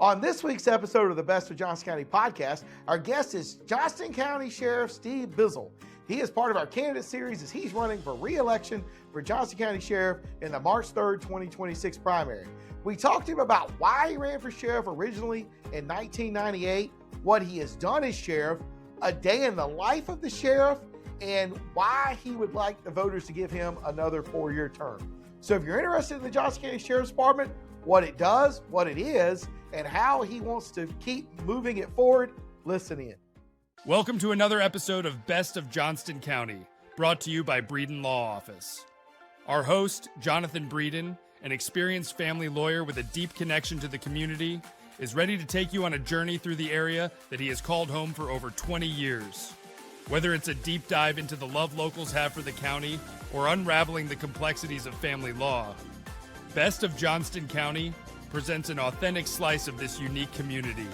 On this week's episode of the Best of Johnston County podcast, our guest is Johnston County Sheriff Steve Bizzell. He is part of our candidate series as he's running for re-election for Johnston County Sheriff in the March 3rd, 2026 primary. We talked to him about why he ran for sheriff originally in 1998, what he has done as sheriff, a day in the life of the sheriff, and why he would like the voters to give him another 4-year term. So if you're interested in the Johnston County Sheriff's Department, what it does, what it is, and how he wants to keep moving it forward, listen in. Welcome to another episode of Best of Johnston County, brought to you by Breeden Law Office. Our host, Jonathan Breeden, an experienced family lawyer with a deep connection to the community, is ready to take you on a journey through the area that he has called home for over 20 years. Whether it's a deep dive into the love locals have for the county or unraveling the complexities of family law, Best of Johnston County presents an authentic slice of this unique community.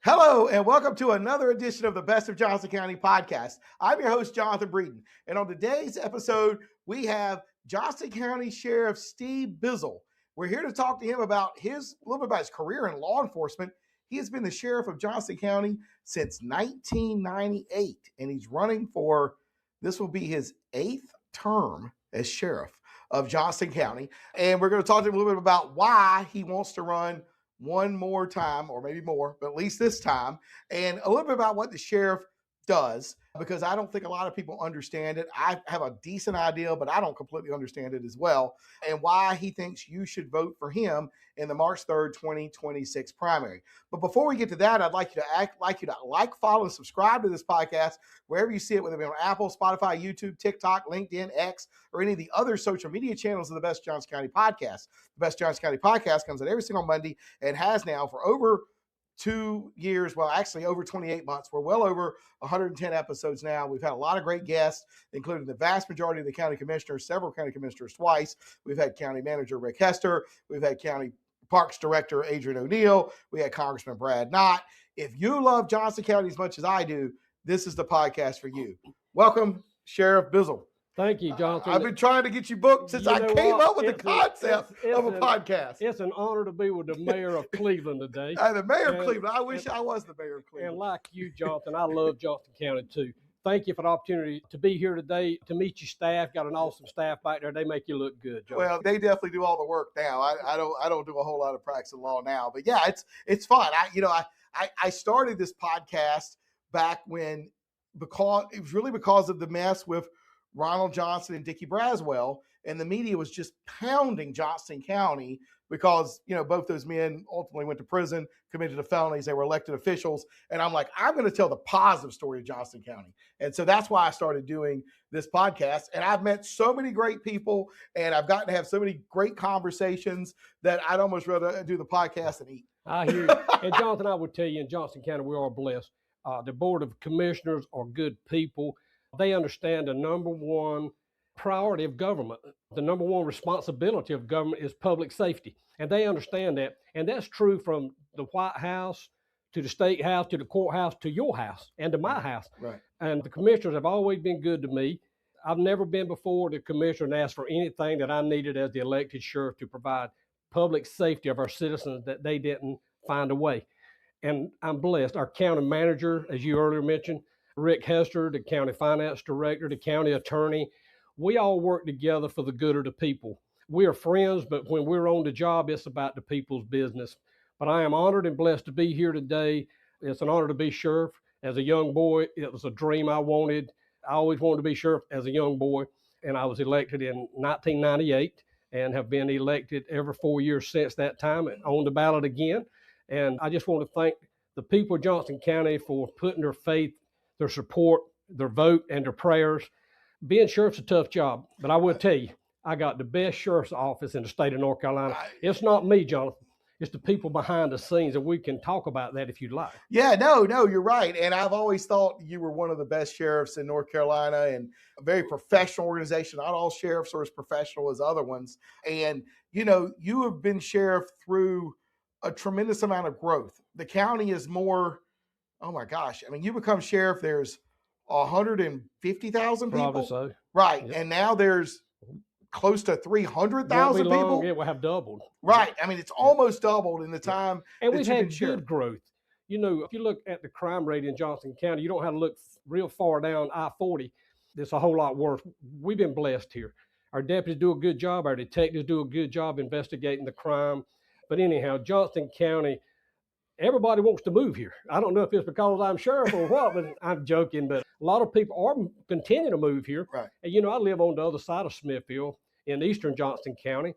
Hello, and welcome to another edition of the Best of Johnston County podcast. I'm your host, Jonathan Breeden, and on today's episode, we have Johnston County Sheriff Steve Bizzell. We're here to talk to him about a little bit about his career in law enforcement. He has been the sheriff of Johnston County since 1998, and he's running for, this will be his 8th term as sheriff of Johnston County. And we're going to talk to him a little bit about why he wants to run one more time, or maybe more, but at least this time, and a little bit about what the sheriff does, because I don't think a lot of people understand it. I have a decent idea, but I don't completely understand it as well, and why he thinks you should vote for him in the March 3rd, 2026 primary. But before we get to that, I'd like you to like, follow, and subscribe to this podcast wherever you see it, whether it be on Apple, Spotify, YouTube, TikTok, LinkedIn, X, or any of the other social media channels of the Best Johnston County podcast. The Best Johnston County podcast comes out every single Monday and has now for over 2 years, well, actually over 28 months. We're well over 110 episodes now. We've had a lot of great guests, including the vast majority of the county commissioners, several county commissioners twice. We've had County Manager Rick Hester. We've had County Parks Director Adrian O'Neill. We had Congressman Brad Knott. If you love Johnston County as much as I do, this is the podcast for you. Welcome, Sheriff Bizzell. Thank you, Jonathan. I've been trying to get you booked since I came up with the concept of a podcast. It's an honor to be with the mayor of Cleveland today. The mayor of Cleveland. I wish I was the mayor of Cleveland. And like you, Jonathan, I love Johnston County too. Thank you for the opportunity to be here today, to meet your staff. Got an awesome staff back there. They make you look good, Jonathan. Well, they definitely do all the work now. I don't do a whole lot of practice in law now, but yeah, it's fun. I started this podcast back when, because it was really because of the mess with Ronald Johnson and Dickie Braswell, and the media was just pounding Johnston County because, both those men ultimately went to prison, committed to felonies. They were elected officials. And I'm like, I'm going to tell the positive story of Johnston County. And so that's why I started doing this podcast. And I've met so many great people, and I've gotten to have so many great conversations that I'd almost rather do the podcast and eat. I hear you. And Jonathan, I would tell you, in Johnston County, we are blessed. The Board of Commissioners are good people. They understand the number one priority of government. The number one responsibility of government is public safety. And they understand that. And that's true from the White House to the State House to the courthouse to your house and to my house. Right. And the commissioners have always been good to me. I've never been before the commissioner and asked for anything that I needed as the elected sheriff to provide public safety of our citizens that they didn't find a way. And I'm blessed. Our county manager, as you earlier mentioned, Rick Hester, the county finance director, the county attorney, we all work together for the good of the people. We are friends, but when we're on the job, it's about the people's business. But I am honored and blessed to be here today. It's an honor to be sheriff. As a young boy, it was a dream I wanted. I always wanted to be sheriff as a young boy, and I was elected in 1998 and have been elected every 4 years since that time and on the ballot again. And I just want to thank the people of Johnston County for putting their faith, their support, their vote, and their prayers. Being sheriff's a tough job, but I will tell you, I got the best sheriff's office in the state of North Carolina. It's not me, Jonathan. It's the people behind the scenes, and we can talk about that if you'd like. Yeah, no, you're right. And I've always thought you were one of the best sheriffs in North Carolina, and a very professional organization. Not all sheriffs are as professional as other ones. And, you have been sheriff through a tremendous amount of growth. The county is more, oh my gosh. I mean, you become sheriff, there's 150,000 people. Probably so. Right. Yep. And now there's close to 300,000 people. It will have doubled. Right. I mean, it's almost doubled in the time. And we've had good growth. You know, if you look at the crime rate in Johnston County, you don't have to look real far down I-40. It's a whole lot worse. We've been blessed here. Our deputies do a good job. Our detectives do a good job investigating the crime. But anyhow, Johnston County, everybody wants to move here. I don't know if it's because I'm sheriff or what, but I'm joking. But a lot of people are continuing to move here. Right. And, you know, I live on the other side of Smithfield in eastern Johnston County,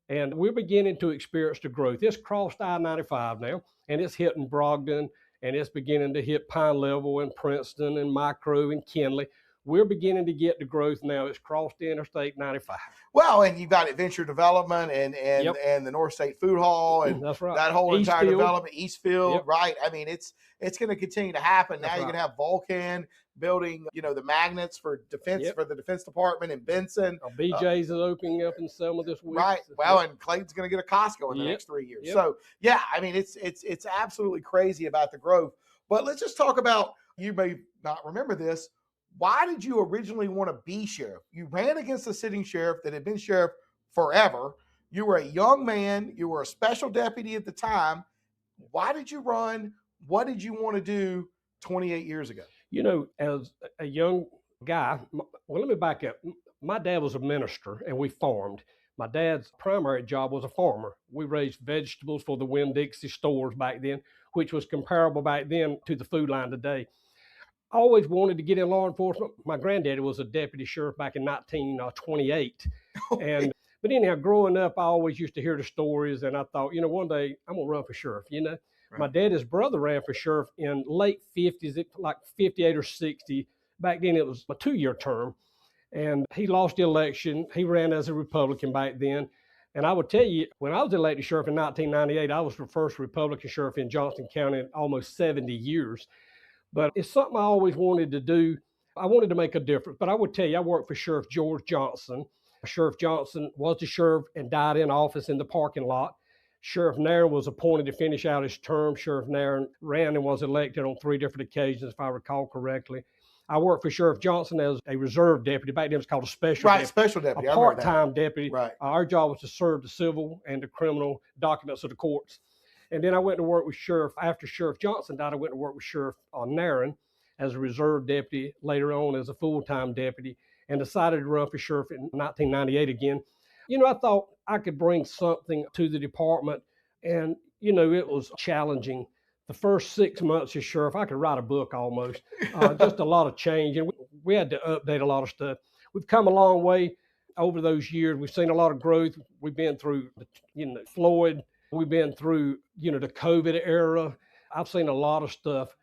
and we're beginning to experience the growth. It's crossed I-95 now, and it's hitting Brogdon, and it's beginning to hit Pine Level and Princeton and Micro and Kinley. We're beginning to get the growth now. It's crossed Interstate 95. Well, and you've got Adventure Development and the North State Food Hall and that's right. that whole entire development, Eastfield, right? I mean, it's going to continue to happen. Now you're going to have Vulcan building, you know, the magnets for defense for the Defense Department in Benson. BJ's is opening up in Selma this week. Right. Well, and Clayton's going to get a Costco in the next 3 years. So yeah, I mean, it's absolutely crazy about the growth. But let's just talk about, you may not remember this, why did you originally want to be sheriff? You ran against a sitting sheriff that had been sheriff forever. You were a young man. You were a special deputy at the time. Why did you run? What did you want to do 28 years ago? You know, as a young guy, well, let me back up. My dad was a minister and we farmed. My dad's primary job was a farmer. We raised vegetables for the Winn-Dixie stores back then, which was comparable back then to the food line today. I always wanted to get in law enforcement. My granddaddy was a deputy sheriff back in 1928. But anyhow, growing up, I always used to hear the stories, and I thought, you know, one day I'm going to run for sheriff, you know. Right. My daddy's brother ran for sheriff in late 50s, like 58 or 60. Back then it was a 2-year term, and he lost the election. He ran as a Republican back then. And I would tell you, when I was elected sheriff in 1998, I was the first Republican sheriff in Johnston County in almost 70 years. But it's something I always wanted to do. I wanted to make a difference. But I would tell you, I worked for Sheriff George Johnston. Sheriff Johnston was the sheriff and died in office in the parking lot. Sheriff Nairn was appointed to finish out his term. Sheriff Nairn ran and was elected on 3 different occasions, if I recall correctly. I worked for Sheriff Johnston as a reserve deputy. Back then it was called a special deputy. Right, special deputy. A part-time deputy. Right. Our job was to serve the civil and the criminal documents of the courts. And then I went to work with Sheriff, after Sheriff Johnston died, I went to work with Sheriff Nairn as a reserve deputy, later on as a full-time deputy, and decided to run for sheriff in 1998 again. You know, I thought I could bring something to the department, and, you know, it was challenging. The first 6 months as sheriff, I could write a book almost. Just a lot of change, and we had to update a lot of stuff. We've come a long way over those years. We've seen a lot of growth. We've been through, you know, Floyd. We've been through, you know, the COVID era. I've seen a lot of stuff,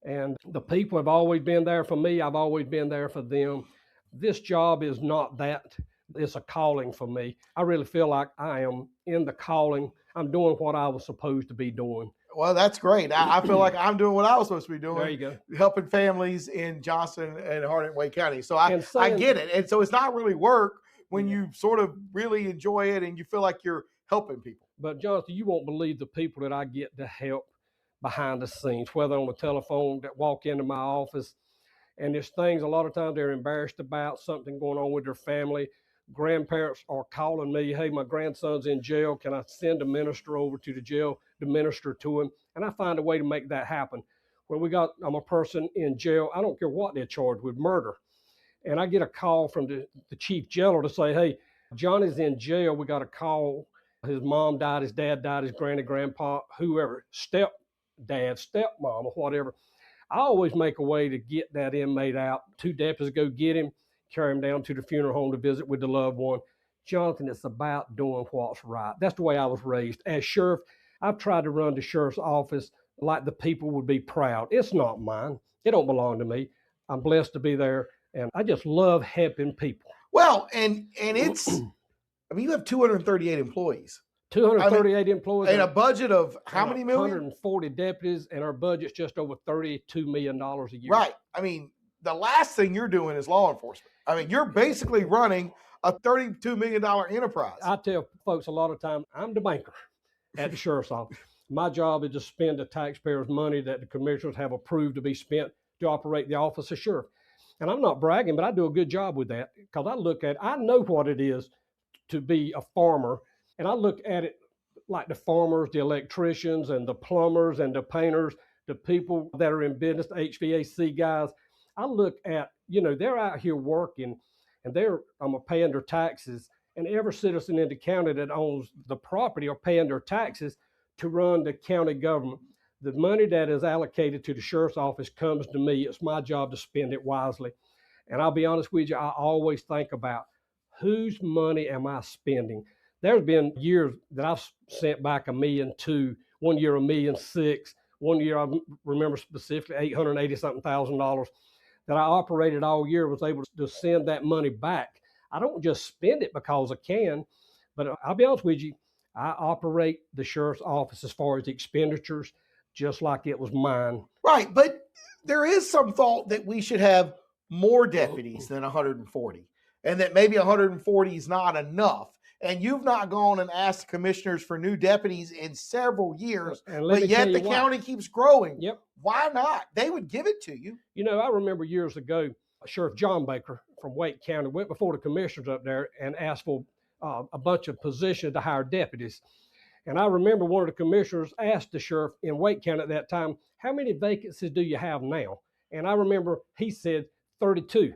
and the people have always been there for me. I've always been there for them. This job is not that. It's a calling for me. I really feel like I am in the calling. I'm doing what I was supposed to be doing. Well, that's great. I feel like I'm doing what I was supposed to be doing. There you go. Helping families in Johnston and Hardin Wake County. So I get it. And so it's not really work when you sort of really enjoy it and you feel like you're helping people. But Johnston, you won't believe the people that I get to help behind the scenes, whether on the telephone, that walk into my office. And there's things a lot of times they're embarrassed about, something going on with their family. Grandparents are calling me, hey, my grandson's in jail. Can I send a minister over to the jail to minister to him? And I find a way to make that happen. When I'm a person in jail, I don't care what they're charged with, murder. And I get a call from the chief jailer to say, hey, Johnny's in jail. We got a call. His mom died, his dad died, his granny, grandpa, whoever, stepdad, stepmom, or whatever. I always make a way to get that inmate out. 2 deputies go get him, carry him down to the funeral home to visit with the loved one. Jonathan, it's about doing what's right. That's the way I was raised. As sheriff, I've tried to run the sheriff's office like the people would be proud. It's not mine. It don't belong to me. I'm blessed to be there, and I just love helping people. Well, and it's, I mean, you have 238 employees. 238 employees. And a budget of how many million? 140 deputies, and our budget's just over $32 million a year. Right. I mean, the last thing you're doing is law enforcement. I mean, you're basically running a $32 million enterprise. I tell folks a lot of time, I'm the banker at the sheriff's office. My job is to spend the taxpayers' money that the commissioners have approved to be spent to operate the office of sheriff. And I'm not bragging, but I do a good job with that because I know what it is to be a farmer. And I look at it like the farmers, the electricians, and the plumbers, and the painters, the people that are in business, the HVAC guys. I look at, they're out here working, and they're paying their taxes. And every citizen in the county that owns the property are paying their taxes to run the county government. The money that is allocated to the sheriff's office comes to me. It's my job to spend it wisely. And I'll be honest with you, I always think about whose money am I spending? There's been years that I've sent back $1.2 million, 1 year $1.6 million, 1 year I remember specifically $880-something thousand that I operated all year, was able to send that money back. I don't just spend it because I can, but I'll be honest with you, I operate the sheriff's office as far as expenditures just like it was mine. Right, but there is some thought that we should have more deputies than 140, and that maybe 140 is not enough. And you've not gone and asked commissioners for new deputies in several years, but yet the county keeps growing. Yep. Why not? They would give it to you. I remember years ago, Sheriff John Baker from Wake County went before the commissioners up there and asked for a bunch of positions to hire deputies. And I remember one of the commissioners asked the sheriff in Wake County at that time, how many vacancies do you have now? And I remember he said 32.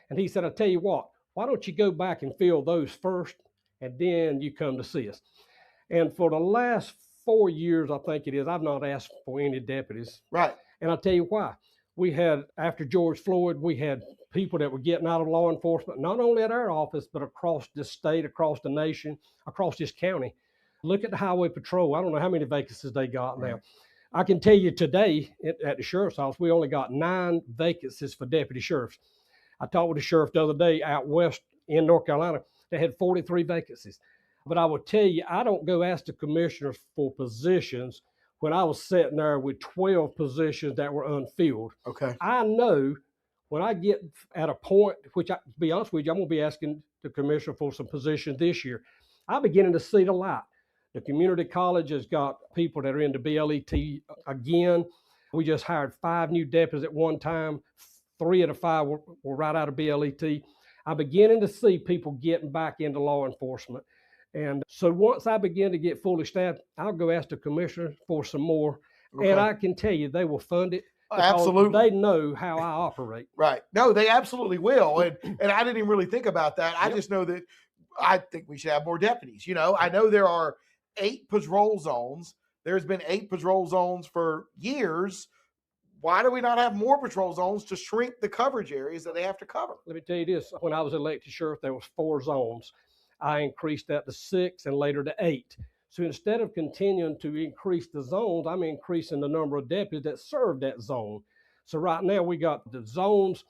And he said, I tell you what, why don't you go back and fill those first, and then you come to see us. And for the last 4 years, I think it is, I've not asked for any deputies. Right. And I'll tell you why. We had, after George Floyd, we had people that were getting out of law enforcement, not only at our office, but across the state, across the nation, across this county. Look at the highway patrol. I don't know how many vacancies they got now. I can tell you today at the sheriff's office, we only got 9 vacancies for deputy sheriffs. I talked with the sheriff the other day out west in North Carolina. They had 43 vacancies. But I will tell you, I don't go ask the commissioners for positions when I was sitting there with 12 positions that were unfilled. Okay. I know when I get at a point, which to be honest with you, I'm going to be asking the commissioner for some positions this year. I'm beginning to see the light. The community college has got people that are into BLET again. We just hired 5 new deputies at one time. 3 of the 5 were right out of BLET. I'm beginning to see people getting back into law enforcement. And so once I begin to get fully staffed, I'll go ask the commissioner for some more. Okay. And I can tell you they will fund it. Absolutely. They know how I operate. Right. No, they absolutely will. And I didn't even really think about that. I just know that I think we should have more deputies. I know there are 8 patrol zones. There's been 8 patrol zones for years. Why do we not have more patrol zones to shrink the coverage areas that they have to cover? Let me tell you this. When I was elected sheriff, there was 4 zones. I increased that to 6 and later to 8. So instead of continuing to increase the zones, I'm increasing the number of deputies that serve that zone. So right now we got the zones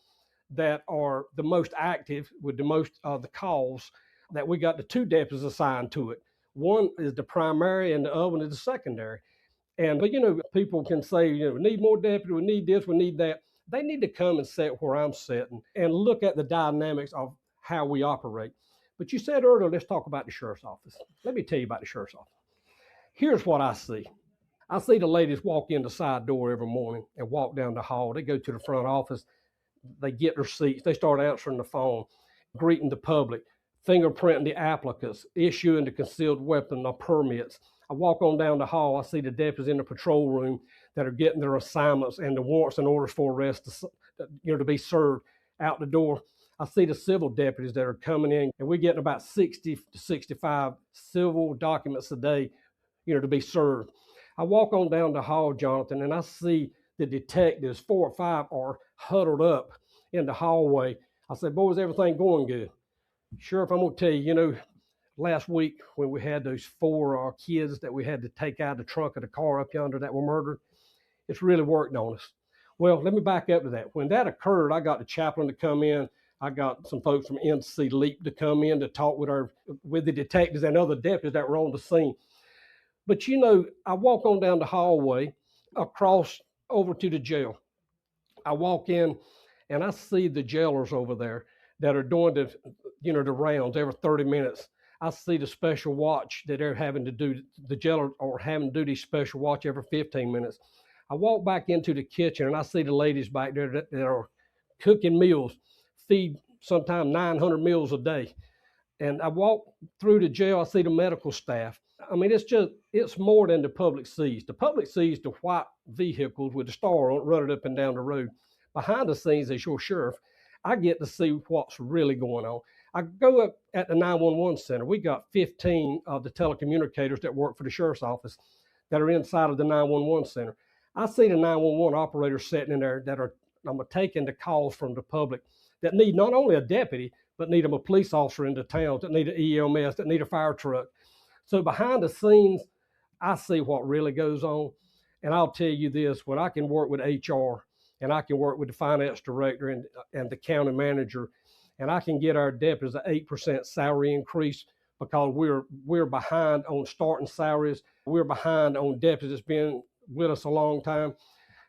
that are the most active with the most of the calls, that we got the 2 deputies assigned to it. One is the primary and the other one is the secondary. But people can say, we need more deputies, we need this, we need that. They need to come and sit where I'm sitting and look at the dynamics of how we operate. But you said earlier, let's talk about the sheriff's office. Let me tell you about the sheriff's office. Here's what I see. I see the ladies walk in the side door every morning and walk down the hall. They go to the front office. They get their seats. They start answering the phone, greeting the public, fingerprinting the applicants, issuing the concealed weapon permits. I walk on down the hall. I see the deputies in the patrol room that are getting their assignments and the warrants and orders for arrest to be served out the door. I see the civil deputies that are coming in, and we're getting about 60 to 65 civil documents a day, to be served. I walk on down the hall, Jonathan, and I see the detectives, 4 or 5 are huddled up in the hallway. I say, boys, everything going good? Sheriff, I'm going to tell you, last week when we had those 4 kids that we had to take out of the trunk of the car up yonder that were murdered, it's really worked on us. Well, let me back up to that. When that occurred, I got the chaplain to come in. I got some folks from NC LEAP to come in to talk with the detectives and other deputies that were on the scene. But I walk on down the hallway across over to the jail. I walk in and I see the jailers over there that are doing the rounds every 30 minutes. I see the special watch that they're having to do. The jailers are having to do these special watch every 15 minutes. I walk back into the kitchen and I see the ladies back there that are cooking meals, feed sometimes 900 meals a day. And I walk through the jail, I see the medical staff. I mean, it's more than the public sees. The public sees the white vehicles with the star on it running up and down the road. Behind the scenes, as your sheriff, I get to see what's really going on. I go up at the 911 center. We got 15 of the telecommunicators that work for the sheriff's office that are inside of the 911 center. I see the 911 operators sitting in there that are taking the calls from the public that need not only a deputy, but need them a police officer in the towns, that need an EMS, that need a fire truck. So behind the scenes, I see what really goes on. And I'll tell you this, when I can work with HR and I can work with the finance director and the county manager, and I can get our deputies an 8% salary increase because we're behind on starting salaries. We're behind on deputies that's been with us a long time.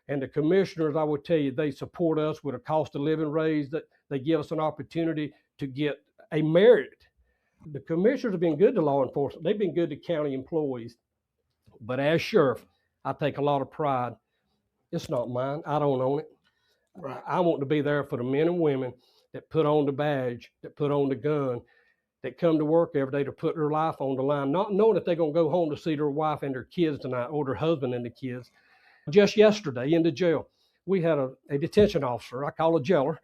And the commissioners, I would tell you, they support us with a cost of living raise, that they give us an opportunity to get a merit. The commissioners have been good to law enforcement. They've been good to county employees. But as sheriff, I take a lot of pride. It's not mine. I don't own it. Right. I want to be there for the men and women that put on the badge, that put on the gun, that come to work every day to put their life on the line, not knowing that they're going to go home to see their wife and their kids tonight, or their husband and the kids. Just yesterday in the jail, we had a detention officer, I call a jailer,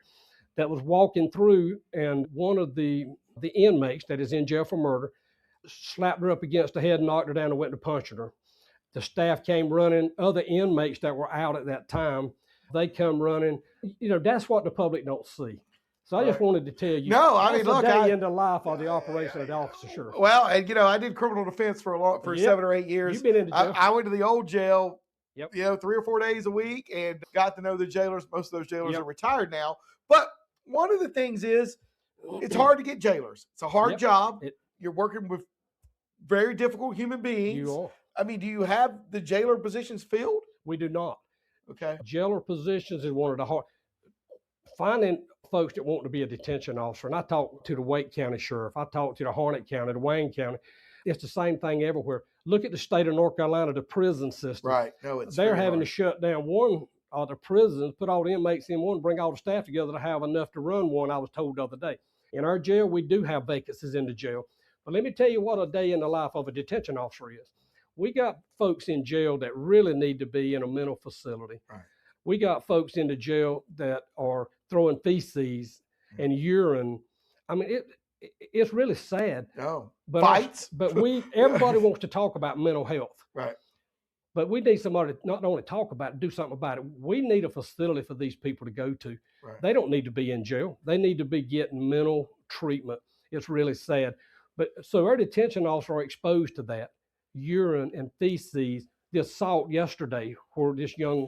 that was walking through, and one of the inmates that is in jail for murder slapped her up against the head, knocked her down, and went to punching her. The staff came running. Other inmates that were out at that time, they come running. You know, that's what the public don't see. So I just wanted to tell you. No, I mean, look, day in the life of the operation of the officer sheriff. Well, and you know, I did criminal defense for 7 or 8 years. You've been in the jail. I went to the old jail. Yep. You know, 3 or 4 days a week, and got to know the jailers. Most of those jailers are retired now. But one of the things is, it's hard to get jailers. It's a hard job. You're working with very difficult human beings. You are. I mean, do you have the jailer positions filled? We do not. Okay. Jailer positions is one of the hard. Finding folks that want to be a detention officer, and I talked to the Wake County Sheriff, I talked to the Harnett County, the Wayne County. It's the same thing everywhere. Look at the state of North Carolina, the prison system. Right. No, they're having to shut down one of the prisons, put all the inmates in one, bring all the staff together to have enough to run one, I was told the other day. In our jail, we do have vacancies in the jail. But let me tell you what a day in the life of a detention officer is. We got folks in jail that really need to be in a mental facility. Right. We got folks in the jail that are throwing feces and urine. I mean, it's really sad. No. But fights. But everybody wants to talk about mental health. Right. But we need somebody to not only talk about it, do something about it. We need a facility for these people to go to. Right. They don't need to be in jail. They need to be getting mental treatment. It's really sad. But so our detention officers are exposed to that. Urine and feces. The assault yesterday where this young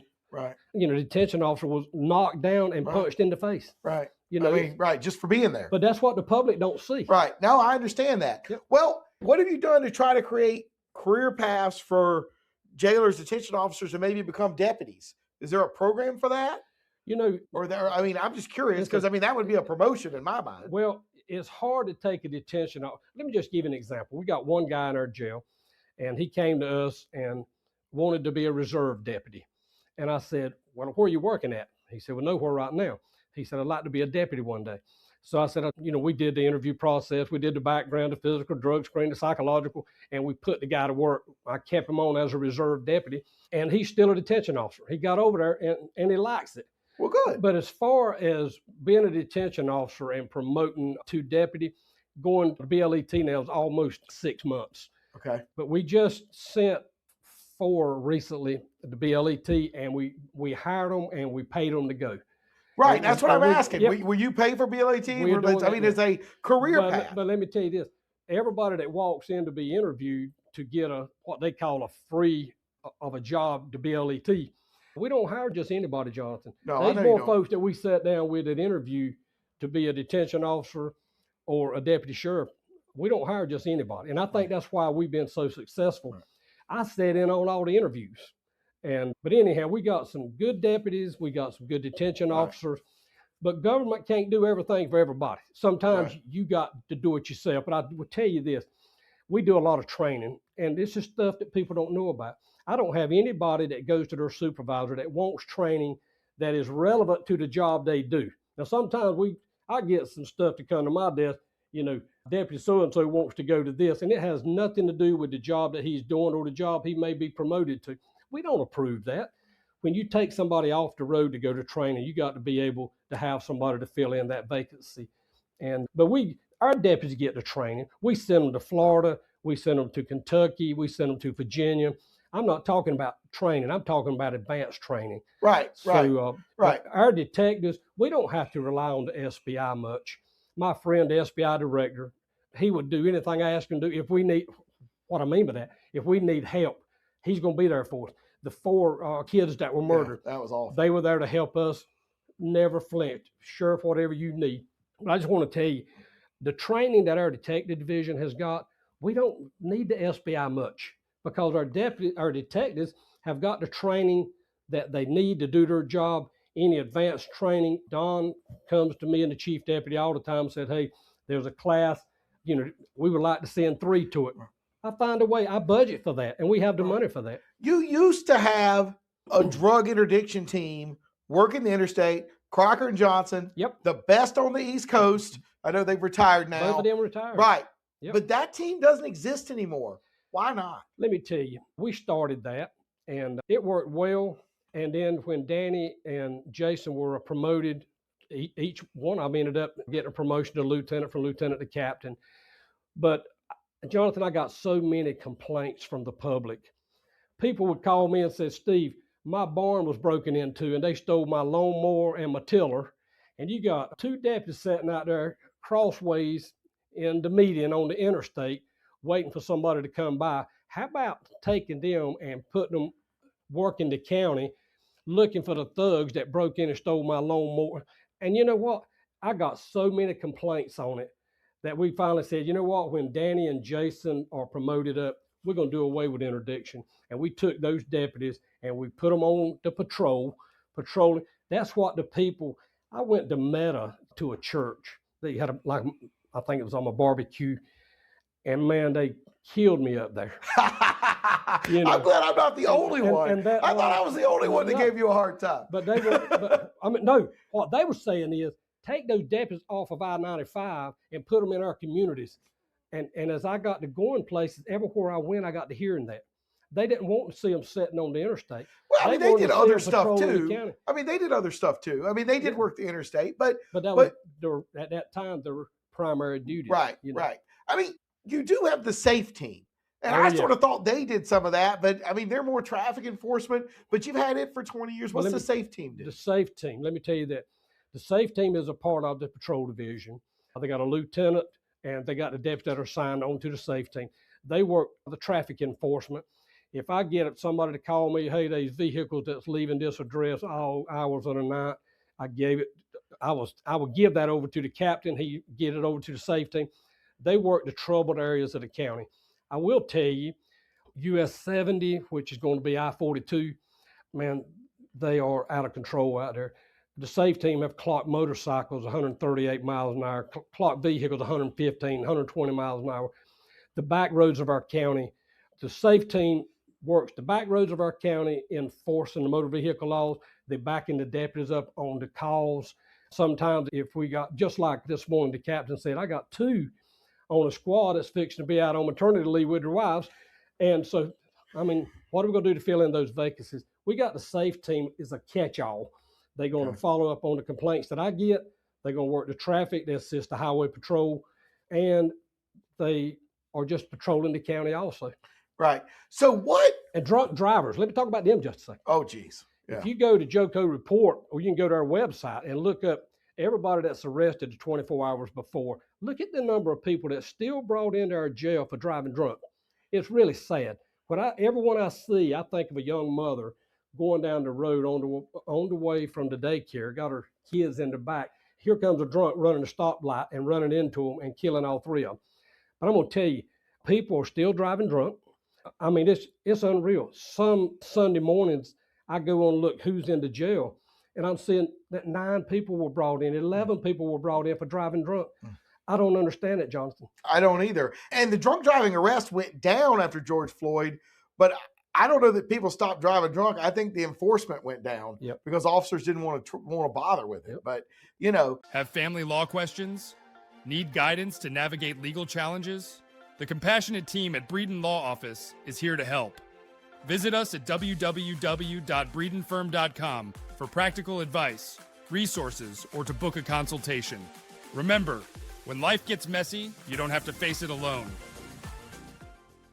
detention officer was knocked down and punched in the face. Right. You know, I mean, just for being there. But that's what the public don't see. Right. No, I understand that. Yep. Well, what have you done to try to create career paths for jailers, detention officers, to maybe become deputies? Is there a program for that? You know, I'm just curious, because that would be a promotion in my mind. Well, it's hard to take a detention. Let me just give you an example. We got one guy in our jail, and he came to us and wanted to be a reserve deputy. And I said, well, where are you working at? He said, well, nowhere right now. He said, I'd like to be a deputy one day. So I said, we did the interview process. We did the background, the physical, drug screen, the psychological, and we put the guy to work. I kept him on as a reserve deputy, and he's still a detention officer. He got over there, and he likes it. Well, good. But as far as being a detention officer and promoting to deputy, going to BLET now is almost 6 months. Okay. But we just sent 4 recently to BLET, and we hired them and we paid them to go. Right, that's what I'm asking. Yep. Will you pay for BLET? It's a career path. But let me tell you this. Everybody that walks in to be interviewed to get what they call a free of a job to BLET, we don't hire just anybody, Jonathan. No, there's more folks that we sat down with at interview to be a detention officer or a deputy sheriff. We don't hire just anybody. And I think that's why we've been so successful. Right. I sat in on all the interviews. But anyhow, we got some good deputies, we got some good detention officers, but government can't do everything for everybody. Sometimes you got to do it yourself. But I will tell you this, we do a lot of training, and this is stuff that people don't know about. I don't have anybody that goes to their supervisor that wants training that is relevant to the job they do. Now, sometimes I get some stuff to come to my desk, Deputy so-and-so wants to go to this, and it has nothing to do with the job that he's doing or the job he may be promoted to. We don't approve that. When you take somebody off the road to go to training, you got to be able to have somebody to fill in that vacancy. But our deputies get the training. We send them to Florida. We send them to Kentucky. We send them to Virginia. I'm not talking about training. I'm talking about advanced training. Right. Our detectives, we don't have to rely on the SBI much. My friend, the SBI director, he would do anything I ask him to do. If we need, what I mean by that, if we need help, he's going to be there for us. The 4 kids that were murdered, that was awful. They were there to help us, never flinched. Sheriff, whatever you need. But I just want to tell you, the training that our detective division has got, we don't need the SBI much because our detectives have got the training that they need to do their job. Any advanced training, Don comes to me and the chief deputy all the time and said, hey, there's a class, we would like to send 3 to it. I find a way, I budget for that, and we have the money for that. You used to have a drug interdiction team working the interstate, Crocker and Johnston, the best on the East Coast. I know they've retired now. Both of them retired. Right. Yep. But that team doesn't exist anymore. Why not? Let me tell you, we started that, and it worked well. And then when Danny and Jason were promoted, each one of them ended up getting a promotion to lieutenant, from lieutenant to captain. But Jonathan, I got so many complaints from the public. People would call me and say, Steve, my barn was broken into and they stole my lawnmower and my tiller. And you got 2 deputies sitting out there crossways in the median on the interstate waiting for somebody to come by. How about taking them and putting them working the county looking for the thugs that broke in and stole my lawnmower? And you know what? I got so many complaints on it that we finally said, you know what, when Danny and Jason are promoted up, we're going to do away with interdiction. And we took those deputies and we put them on the patrolling. That's what the people, I went to Meta to a church. They had I think it was on a barbecue. And man, they killed me up there. I'm glad I'm not the only one. I thought I was the only one that gave you a hard time. But they were, no, what they were saying is, take those deputies off of I-95 and put them in our communities. And as I got to going places, everywhere I went, I got to hearing that. They didn't want to see them sitting on the interstate. Well, they did other stuff too. They did other stuff too. They did work the interstate, but that was at that time their primary duty. Right, right. You do have the SAFE team. And I sort of thought they did some of that, but they're more traffic enforcement, but you've had it for 20 years. What's the SAFE team do? The SAFE team, let me tell you that. The SAFE team is a part of the patrol division. They got a lieutenant and they got the deputies that are signed on to the SAFE team. They work the traffic enforcement. If I get somebody to call me, hey, there's vehicles that's leaving this address all hours of the night, I would give that over to the captain. He get it over to the SAFE team. They work the troubled areas of the county. I will tell you, US 70, which is going to be I-42, man, they are out of control out there. The SAFE team have clocked motorcycles 138 miles an hour, clocked vehicles 115, 120 miles an hour. The back roads of our county, the SAFE team works the back roads of our county enforcing the motor vehicle laws. They're backing the deputies up on the calls. Sometimes if we got, just like this morning, the captain said, I got 2 on a squad that's fixing to be out on maternity leave with their wives. And so, what are we going to do to fill in those vacancies? We got the SAFE team is a catch-all. They're going to follow up on the complaints that I get. They're going to work the traffic. They assist the highway patrol. And they are just patrolling the county also. Right. So what? And drunk drivers. Let me talk about them just a second. Oh, geez. Yeah. If you go to JOCO Report, or you can go to our website and look up everybody that's arrested 24 hours before, look at the number of people that's still brought into our jail for driving drunk. It's really sad. Everyone I see, I think of a young mother going down the road on the way from the daycare, got her kids in the back. Here comes a drunk running a stoplight and running into them and killing all 3 of them. But I'm going to tell you, people are still driving drunk. It's unreal. Some Sunday mornings, I go on and look who's in the jail, and I'm seeing that 9 people were brought in, 11 people were brought in for driving drunk. I don't understand it, Johnston. I don't either. And the drunk driving arrest went down after George Floyd, but I don't know that people stopped driving drunk. I think the enforcement went down because officers didn't want to bother with it. But, Have family law questions? Need guidance to navigate legal challenges? The compassionate team at Breeden Law Office is here to help. Visit us at www.breedenfirm.com for practical advice, resources, or to book a consultation. Remember, when life gets messy, you don't have to face it alone.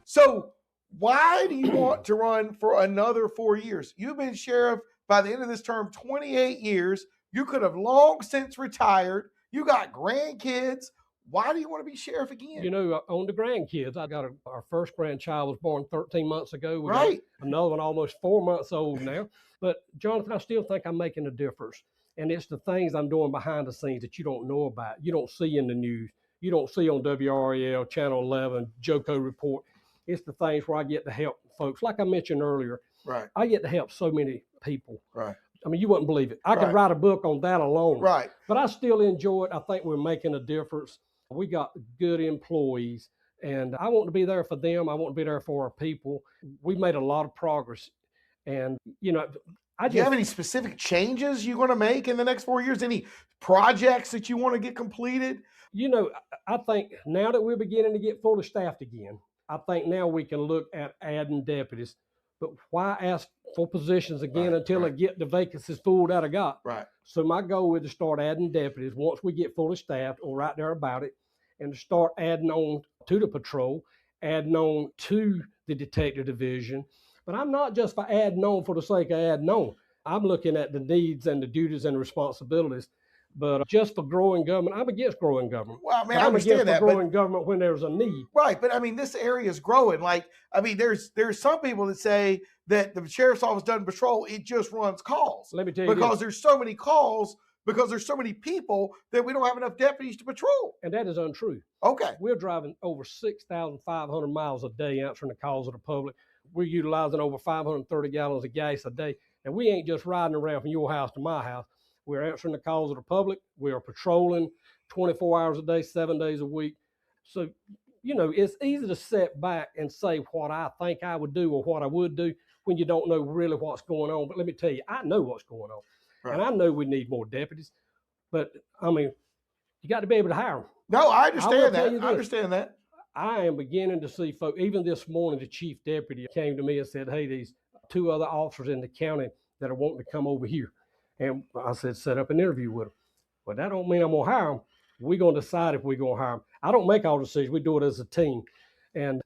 So why do you want to run for another 4 years? You've been sheriff by the end of this term 28 years. You could have long since retired. You got grandkids. Why do you want to be sheriff again? You know, on the grandkids, our first grandchild was born 13 months ago. We Right. got another one almost 4 months old now. But Jonathan, I still think I'm making a difference. And it's the things I'm doing behind the scenes that you don't know about. You don't see in the news. You don't see on WREL, Channel 11, JOCO Report. It's the things where I get to help folks. Like I mentioned earlier, Right. I get to help so many people. Right. I mean, you wouldn't believe it. I Right. could write a book on that alone. Right. But I still enjoy it. I think we're making a difference. We got good employees, and I want to be there for them. I want to be there for our people. We've made a lot of progress. And, you know, Do you have any specific changes you're going to make in the next 4 years? Any projects that you want to get completed? You know, I think now that we're beginning to get fully staffed again, I think now we can look at adding deputies. But why ask for positions again until I get the vacancies full that I got? Right. So my goal is to start adding deputies once we get fully staffed or right there about it, and to start adding on to the patrol, adding on to the detective division. But I'm not just for adding on for the sake of adding on. I'm looking at the needs and the duties and responsibilities. But just for growing government, I'm against growing government. Well, I mean, I I'm understand against that, growing government when there's a need. Right, but I mean, this area is growing. Like, I mean, there's some people that say that the sheriff's office doesn't patrol; it just runs calls. Let me tell you, because there's so many calls, because there's so many people that we don't have enough deputies to patrol. And that is untrue. Okay. We're driving over 6,500 miles a day answering the calls of the public. We're utilizing over 530 gallons of gas a day. And we ain't just riding around from your house to my house. We're answering the calls of the public. We are patrolling 24 hours a day, 7 days a week. So, you know, it's easy to sit back and say what I think I would do or what I would do when you don't know really what's going on. But let me tell you, I know what's going on. Right. And I know we need more deputies. But, I mean, you got to be able to hire them. No, I understand that. I understand that. I am beginning to see folks, even this morning, the chief deputy came to me and said, hey, these 2 other officers in the county that are wanting to come over here. And I said, set up an interview with them. But that don't mean I'm going to hire them. We're going to decide if we're going to hire them. I don't make all the decisions. We do it as a team. And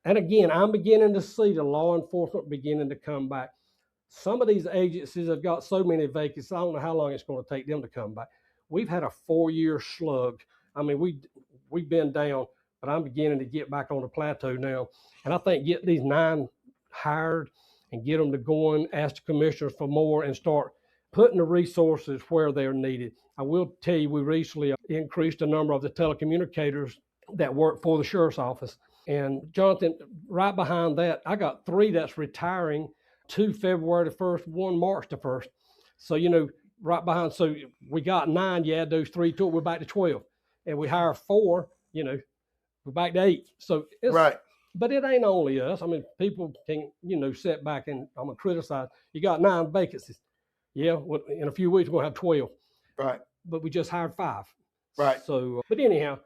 again, I'm beginning to see the law enforcement beginning to come back. Some of these agencies have got so many vacancies, I don't know how long it's going to take them to come back. We've had a 4-year slug. I mean, we've been down, but I'm beginning to get back on the plateau now. And I think get these 9 hired and get them to go and ask the commissioners for more and start putting the resources where they're needed. I will tell you, we recently increased the number of the telecommunicators that work for the sheriff's office. And Jonathan, right behind that, I got 3 that's retiring, 2 February the 1st, 1 March the 1st. So, you know, right behind, so we got 9, you add those 3 to it, we're back to 12. And we hire 4, you know, we're back to 8. So it's right. But it ain't only us. I mean, people can, you know, sit back and I'm going to criticize. You got 9 vacancies. Yeah, well, in a few weeks, we're going to have 12. Right. But we just hired 5. Right. So, but anyhow,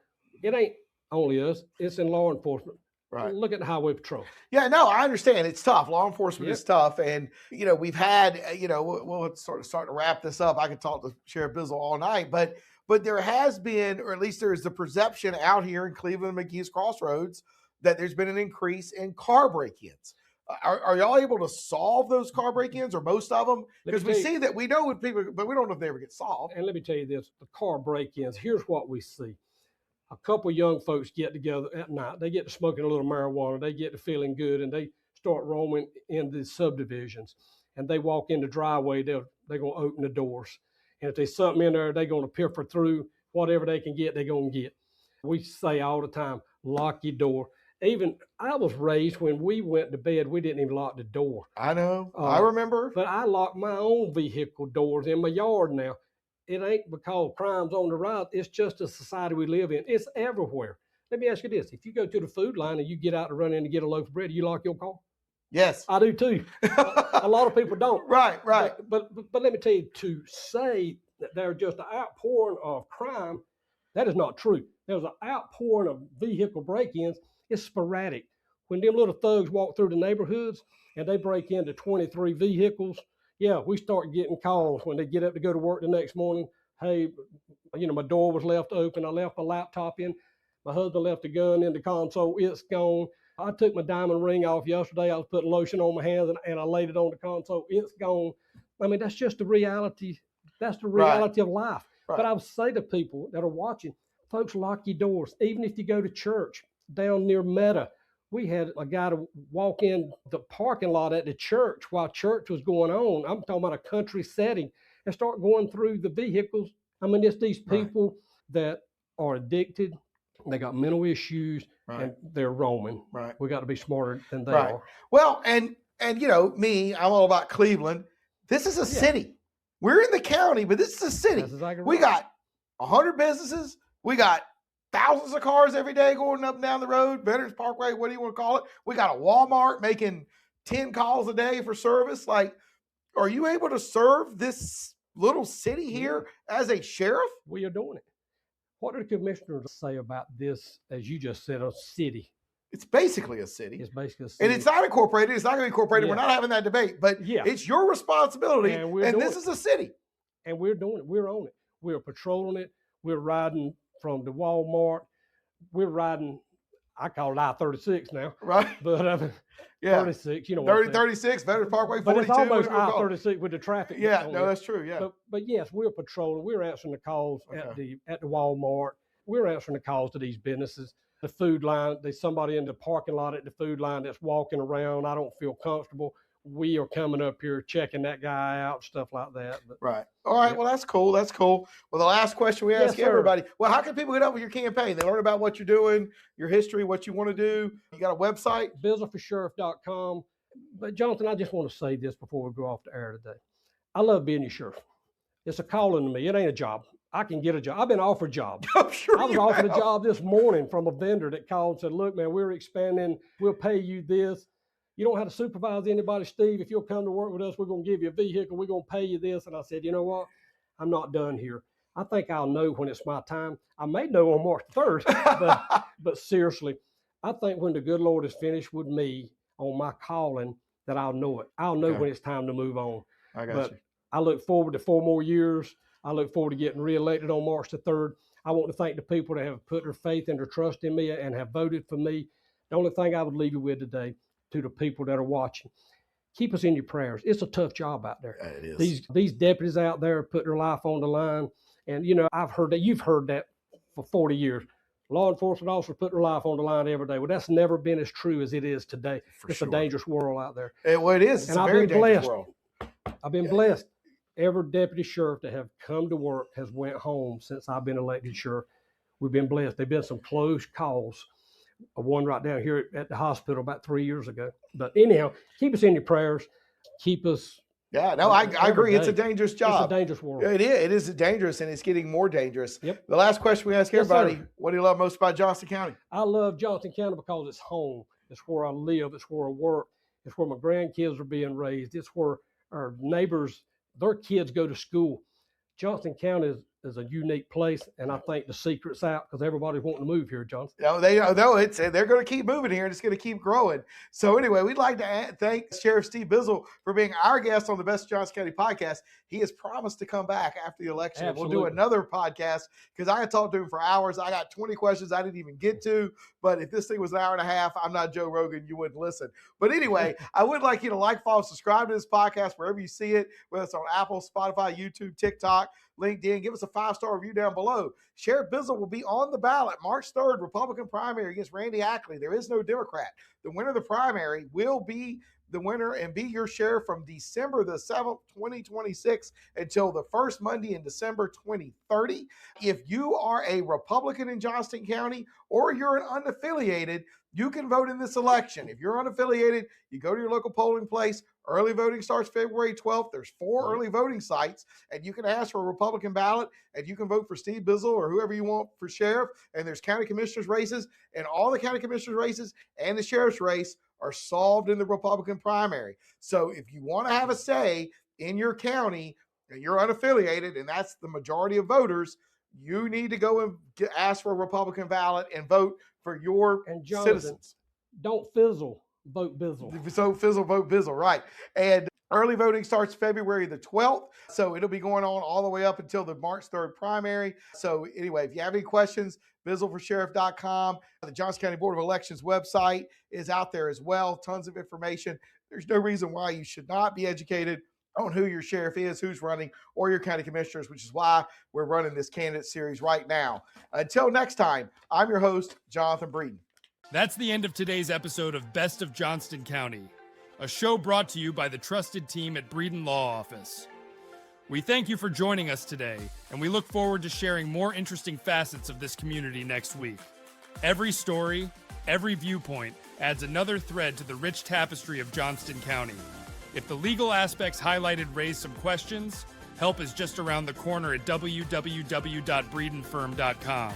it ain't only us. It's in law enforcement. Right. Look at the highway patrol. Yeah, no, I understand. It's tough. Law enforcement is tough. And, you know, we've had, you know, we'll sort of start to wrap this up. I could talk to Sheriff Bizzell all night, but there has been, or at least there is the perception out here in Cleveland and McKees Crossroads that there's been an increase in car break-ins. Are y'all able to solve those car break-ins or most of them? Because we see that we know with people, but we don't know if they ever get solved. And let me tell you this, the car break-ins, here's what we see. A couple of young folks get together at night. They get to smoking a little marijuana. They get to feeling good, and they start roaming in the subdivisions. And they walk in the driveway, they're going to open the doors. And if there's something in there, they're going to piffer through. Whatever they can get, they're going to get. We say all the time, lock your door. Even I was raised when we went to bed, we didn't even lock the door. I know. I remember. But I lock my own vehicle doors in my yard now. It ain't because crime's on the rise. It's just the society we live in. It's everywhere. Let me ask you this. If you go to the food line and you get out to run in to get a loaf of bread, you lock your car? Yes. I do too. A lot of people don't. Right. But let me tell you, to say that there's just an outpouring of crime, That is not true. There was an outpouring of vehicle break-ins. It's sporadic. When them little thugs walk through the neighborhoods and they break into 23 vehicles, yeah, we start getting calls when they get up to go to work the next morning. Hey, my door was left open. I left my laptop in. My husband left a gun in the console. It's gone. I took my diamond ring off yesterday. I was putting lotion on my hands and I laid it on the console. It's gone. I mean, that's just the reality. That's the reality of life. Right. But I would say to people that are watching, folks, lock your doors. Even if you go to church down near Meta, we had a guy to walk in the parking lot at the church while church was going on. I'm talking about a country setting, and start going through the vehicles. I mean, it's these people that are addicted. They got mental issues, and they're roaming. Right. We got to be smarter than they are. Well, and me, I'm all about Cleveland. This is a city. We're in the county, but this is a city. Exactly we got 100 businesses. We got thousands of cars every day going up and down the road. Veterans Parkway, what do you want to call it? We got a Walmart making 10 calls a day for service. Like, are you able to serve this little city here as a sheriff? We are doing it. What do the commissioners say about this, as you just said, a city? It's basically a city. It's basically a city. And it's not incorporated. It's not going to be incorporated. Yeah. We're not having that debate. But it's your responsibility. And this is a city. And we're doing it. We're on it. We're patrolling it. We're riding from the Walmart. We're riding, I call it I-36 now. Right. But 36, 36, Veterans Parkway, 42. But it's almost I-36 with the traffic. Yeah, no, that's true, yeah. But yes, we're patrolling. We're answering the calls at the Walmart. We're answering the calls to these businesses. The food line, there's somebody in the parking lot at the food line that's walking around. I don't feel comfortable. We are coming up here checking that guy out, stuff like that. But, right. All right. Well, that's cool. That's cool. Well, the last question we ask everybody. Well, how can people get up with your campaign? They learn about what you're doing, your history, what you want to do. You got a website? BizzellForSheriff.com. But, Jonathan, I just want to say this before we go off the air today. I love being your sheriff. It's a calling to me. It ain't a job. I can get a job. I've been offered jobs. I'm sure I was offered a job this morning from a vendor that called and said, look, man, we're expanding. We'll pay you this. You don't have to supervise anybody, Steve. If you'll come to work with us, we're going to give you a vehicle. We're going to pay you this. And I said, you know what? I'm not done here. I think I'll know when it's my time. I may know on March 3rd, but seriously, I think when the good Lord is finished with me on my calling, that I'll know it. I'll know when it's time to move on. I got you. I look forward to 4 more years. I look forward to getting reelected on March the 3rd. I want to thank the people that have put their faith and their trust in me and have voted for me. The only thing I would leave you with today, to the people that are watching, keep us in your prayers. It's a tough job out there. It is. These deputies out there put their life on the line. And, I've heard that. You've heard that for 40 years. Law enforcement officers put their life on the line every day. Well, that's never been as true as it is today. It's a dangerous world out there. Well, it is. It's a very dangerous world. I've been blessed. Every deputy sheriff that have come to work has went home since I've been elected sheriff. We've been blessed. There've been some close calls. One right down here at the hospital about 3 years ago. But anyhow, keep us in your prayers. Keep us. Yeah, no, I agree. It's a dangerous job. It's a dangerous world. It is. It is dangerous, and it's getting more dangerous. Yep. The last question we ask everybody, what do you love most about Johnston County? I love Johnston County because it's home. It's where I live. It's where I work. It's where my grandkids are being raised. It's where our neighbors, their kids go to school. Johnston County is a unique place, and I think the secret's out because everybody's wanting to move here, Johnston. No, they're going to keep moving here, and it's going to keep growing. So anyway, we'd like to thank Sheriff Steve Bizzell for being our guest on the Best of Johnston County podcast. He has promised to come back after the election. Absolutely. We'll do another podcast because I could talk to him for hours. I got 20 questions I didn't even get to, but if this thing was an hour and a half, I'm not Joe Rogan. You wouldn't listen. But anyway, I would like you to like, follow, subscribe to this podcast wherever you see it, whether it's on Apple, Spotify, YouTube, TikTok, LinkedIn. Give us a 5-star review down below. Sheriff Bizzell will be on the ballot March 3rd, Republican primary against Randy Ackley. There is no Democrat. The winner of the primary will be the winner and be your sheriff from December the 7th, 2026 until the first Monday in December 2030. If you are a Republican in Johnston County or you're an unaffiliated, you can vote in this election. If you're unaffiliated, you go to your local polling place. Early voting starts February 12th. There's 4 early voting sites, and you can ask for a Republican ballot, and you can vote for Steve Bizzell or whoever you want for sheriff. And there's county commissioners races, and all the county commissioners races and the sheriff's race are solved in the Republican primary. So if you want to have a say in your county and you're unaffiliated, and that's the majority of voters, you need to go and ask for a Republican ballot and vote for your citizens. Don't fizzle, vote Bizzell. So fizzle, vote Bizzell, right. And early voting starts February the 12th. So it'll be going on all the way up until the March 3rd primary. So anyway, if you have any questions, BizzellForSheriff.com. The Johnston County Board of Elections website is out there as well. Tons of information. There's no reason why you should not be educated on who your sheriff is, who's running, or your county commissioners, which is why we're running this candidate series right now. Until next time, I'm your host, Jonathan Breeden. That's the end of today's episode of Best of Johnston County, a show brought to you by the trusted team at Breeden Law Office. We thank you for joining us today, and we look forward to sharing more interesting facets of this community next week. Every story, every viewpoint adds another thread to the rich tapestry of Johnston County. If the legal aspects highlighted raise some questions, help is just around the corner at www.breedenfirm.com.